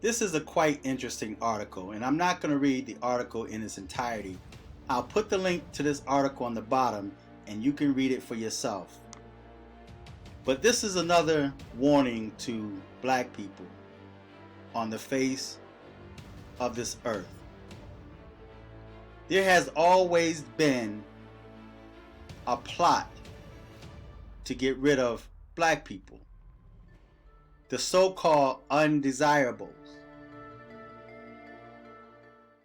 This is a quite interesting article, and I'm not going to read the article in its entirety. I'll put the link to this article on the bottom and you can read it for yourself. But this is another warning to black people on the face of this earth. There has always been a plot to get rid of black people, the so-called undesirables.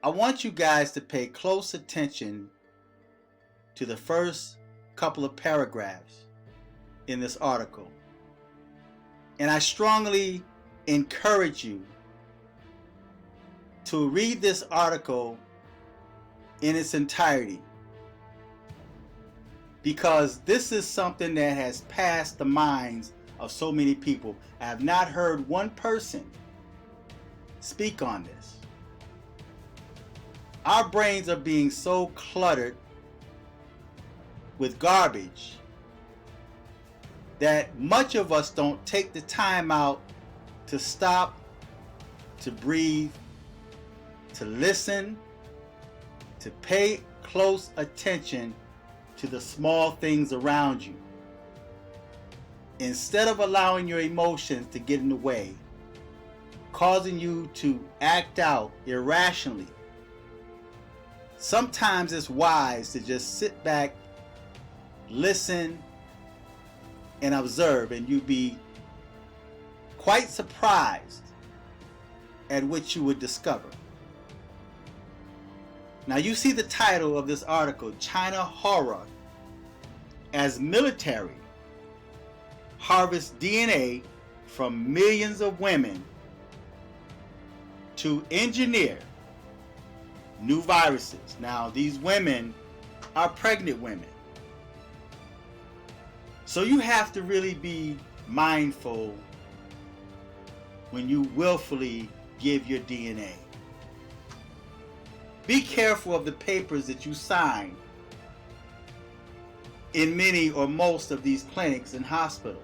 I want you guys to pay close attention to the first couple of paragraphs in this article. And I strongly encourage you to read this article in its entirety, because this is something that has passed the minds of so many people. I have not heard one person speak on this. Our brains are being so cluttered with garbage that much of us don't take the time out to stop, to breathe, to listen, to pay close attention to the small things around you. Instead of allowing your emotions to get in the way, causing you to act out irrationally, sometimes it's wise to just sit back, listen, and observe, and you'd be quite surprised at what you would discover. Now you see the title of this article, China Horror as Military Harvests DNA from Millions of Women to Engineer New Viruses. Now these women are pregnant women. So you have to really be mindful when you willfully give your DNA. Be careful of the papers that you sign in many or most of these clinics and hospitals,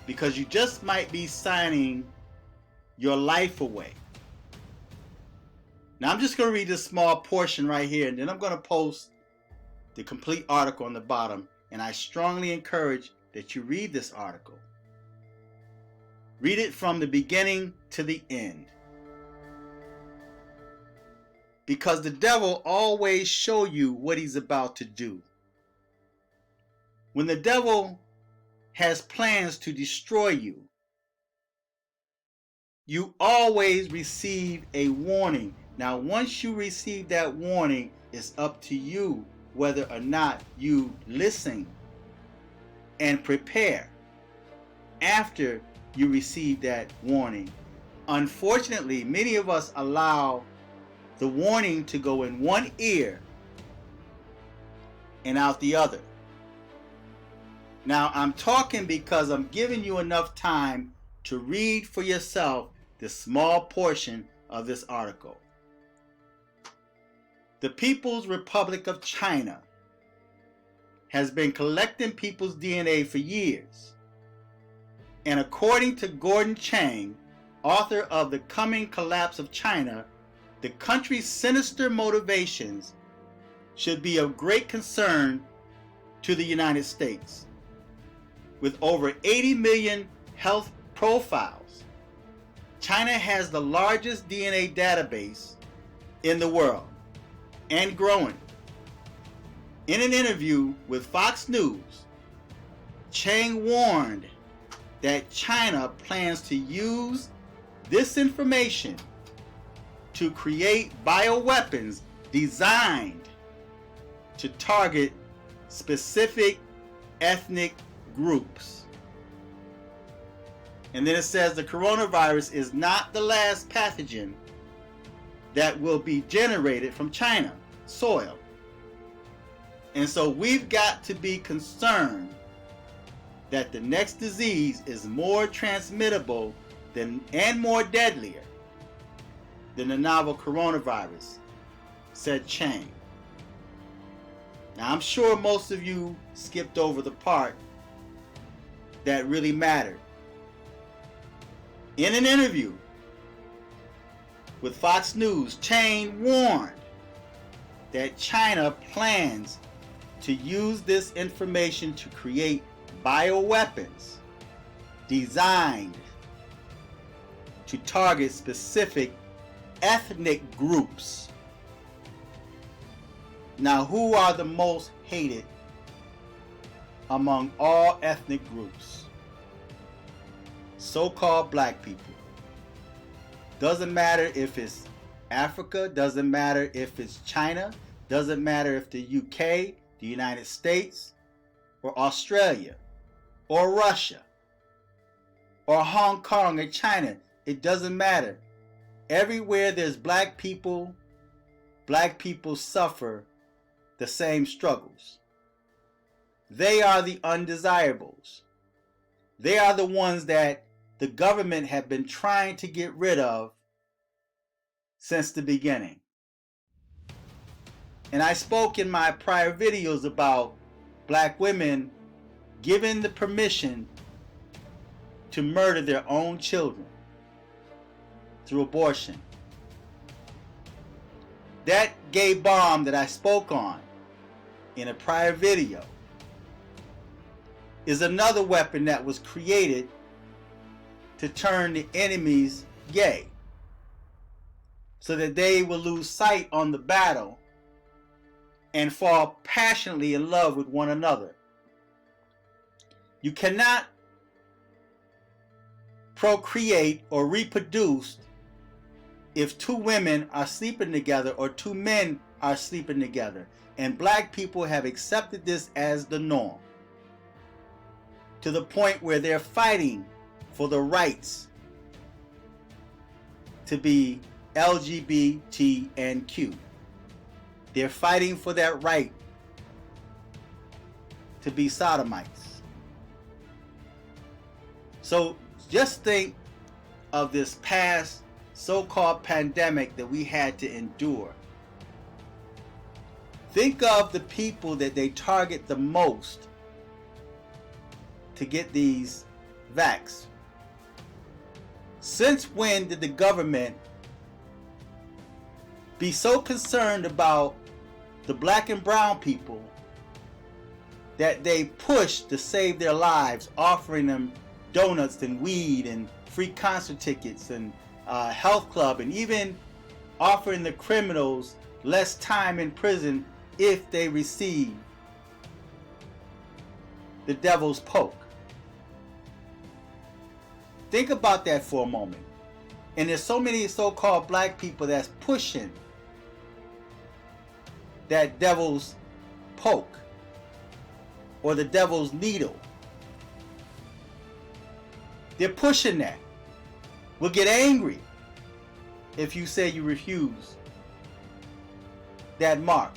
because you just might be signing your life away. Now I'm just going to read this small portion right here, and then I'm going to post the complete article on the bottom, and I strongly encourage that you read this article. Read it from the beginning to the end, because the devil always show you what he's about to do. When the devil has plans to destroy you, you always receive a warning. Now once you receive that warning, it's up to you whether or not you listen and prepare after you receive that warning. Unfortunately, many of us allow the warning to go in one ear and out the other. Now I'm talking because I'm giving you enough time to read for yourself this small portion of this article. The People's Republic of China has been collecting people's DNA for years. And according to Gordon Chang, author of The Coming Collapse of China, the country's sinister motivations should be of great concern to the United States. With over 80 million health profiles, China has the largest DNA database in the world, and growing. In an interview with Fox News, Chang warned that China plans to use this information to create bioweapons designed to target specific ethnic groups. And then it says the coronavirus is not the last pathogen that will be generated from China soil. And so we've got to be concerned that the next disease is more transmittable and more deadlier than the novel coronavirus, said Chang. Now I'm sure most of you skipped over the part that really mattered. In an interview with Fox News, Chang warned that China plans to use this information to create bioweapons designed to target specific ethnic groups. Now, who are the most hated among all ethnic groups? So-called black people. Doesn't matter if it's Africa, doesn't matter if it's China, doesn't matter if the UK, the United States, or Australia, or Russia, or Hong Kong, or China. It doesn't matter. Everywhere there's black people suffer the same struggles. They are the undesirables. They are the ones that the government have been trying to get rid of since the beginning. And I spoke in my prior videos about black women given the permission to murder their own children through abortion. That gay bomb that I spoke on in a prior video is another weapon that was created to turn the enemies gay, so that they will lose sight on the battle and fall passionately in love with one another. You cannot procreate or reproduce if two women are sleeping together or two men are sleeping together. And black people have accepted this as the norm, to the point where they're fighting for the rights to be LGBTQ. They're fighting for that right to be sodomites. So just think of this past so-called pandemic that we had to endure. Think of the people that they target the most to get these vax. Since when did the government be so concerned about the black and brown people that they push to save their lives, offering them donuts and weed and free concert tickets and health club, and even offering the criminals less time in prison if they receive the devil's poke? Think about that for a moment. And there's so many so-called black people that's pushing that devil's poke or the devil's needle. They're pushing that. We'll get angry if you say you refuse that mark.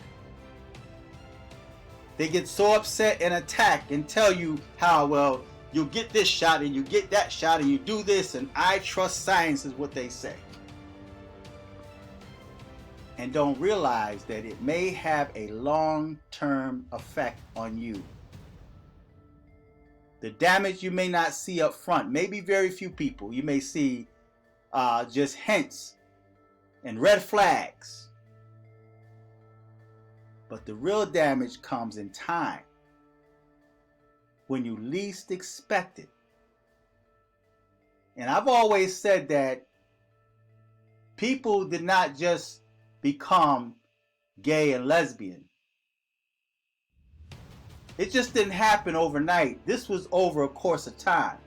They get so upset and attack and tell you how, well, you'll get this shot and you get that shot and you do this, and I trust science is what they say. And don't realize that it may have a long-term effect on you. The damage you may not see up front, maybe very few people. You may see just hints and red flags. But the real damage comes in time, when you least expect it. And I've always said that people did not just become gay and lesbian. It just didn't happen overnight. This was over a course of time.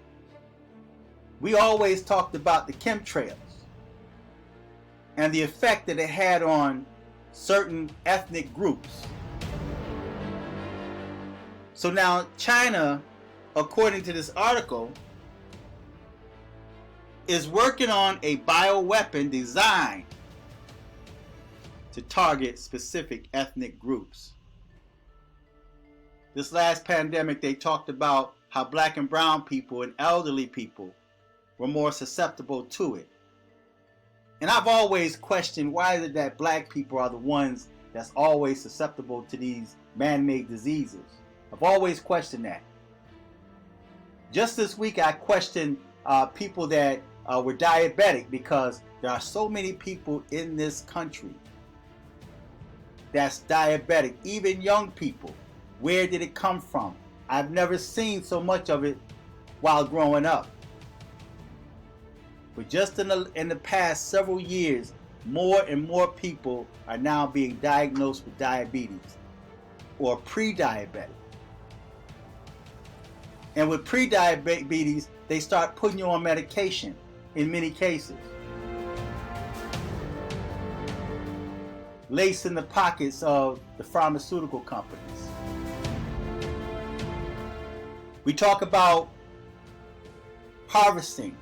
We always talked about the chemtrails and the effect that it had on certain ethnic groups. So now China, according to this article, is working on a bioweapon designed to target specific ethnic groups. This last pandemic, they talked about how black and brown people and elderly people were more susceptible to it. And I've always questioned, why is it that black people are the ones that's always susceptible to these man-made diseases? I've always questioned that. Just this week, I questioned people that were diabetic, because there are so many people in this country that's diabetic, even young people. Where did it come from? I've never seen so much of it while growing up. But just in the past several years, more and more people are now being diagnosed with diabetes or pre-diabetic. And with pre-diabetes, they start putting you on medication in many cases. Laced in the pockets of the pharmaceutical companies. We talk about harvesting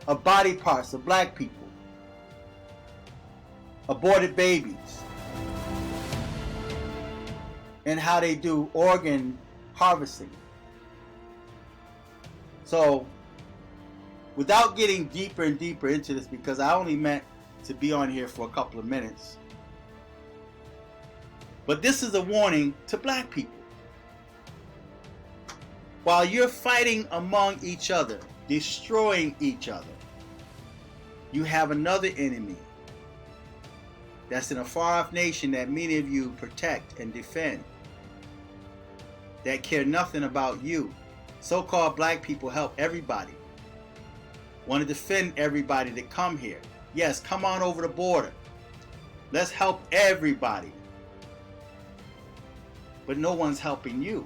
of body parts of black people, aborted babies, and how they do organ harvesting. So, without getting deeper and deeper into this, because I only meant to be on here for a couple of minutes, but this is a warning to black people. While you're fighting among each other, destroying each other, you have another enemy that's in a far-off nation that many of you protect and defend, that care nothing about you. So-called black people help everybody, want to defend everybody that come here. Yes, come on over the border. Let's help everybody. But no one's helping you.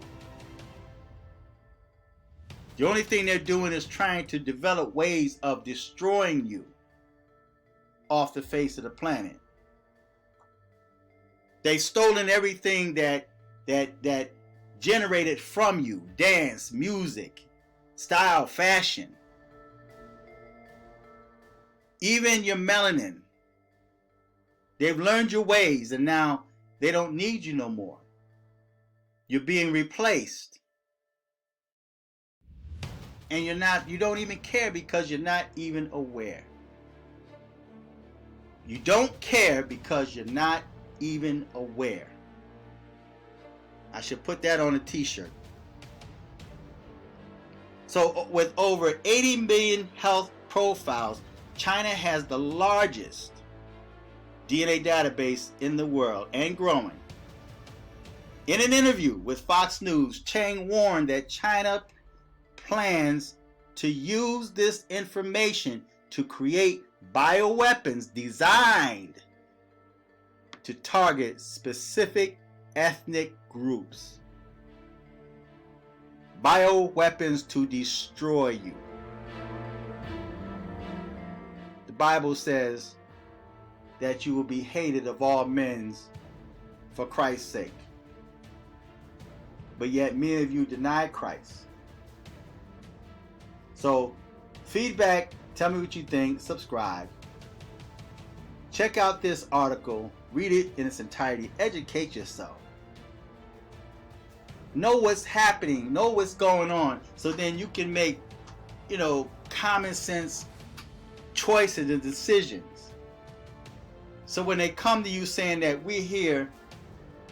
The only thing they're doing is trying to develop ways of destroying you off the face of the planet. They've stolen everything that generated from you: dance, music, style, fashion, even your melanin. They've learned your ways, and now they don't need you no more. You're being replaced. And you don't even care, because you're not even aware. You don't care because you're not even aware. I should put that on a t-shirt. So with over 80 million health profiles, China has the largest DNA database in the world, and growing. In an interview with Fox News, Chang warned that China plans to use this information to create bioweapons designed to target specific ethnic groups. Bioweapons to destroy you. The Bible says that you will be hated of all men for Christ's sake. But yet many of you deny Christ. So, feedback, tell me what you think, subscribe. Check out this article, read it in its entirety, educate yourself. Know what's happening, know what's going on, so then you can make, common sense choices and decisions. So when they come to you saying that we're here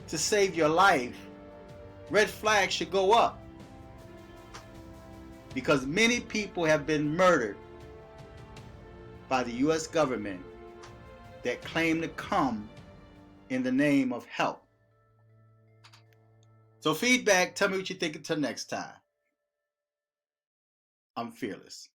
to save your life, red flags should go up. Because many people have been murdered by the U.S. government that claim to come in the name of help. So feedback, tell me what you think until next time. I'm fearless.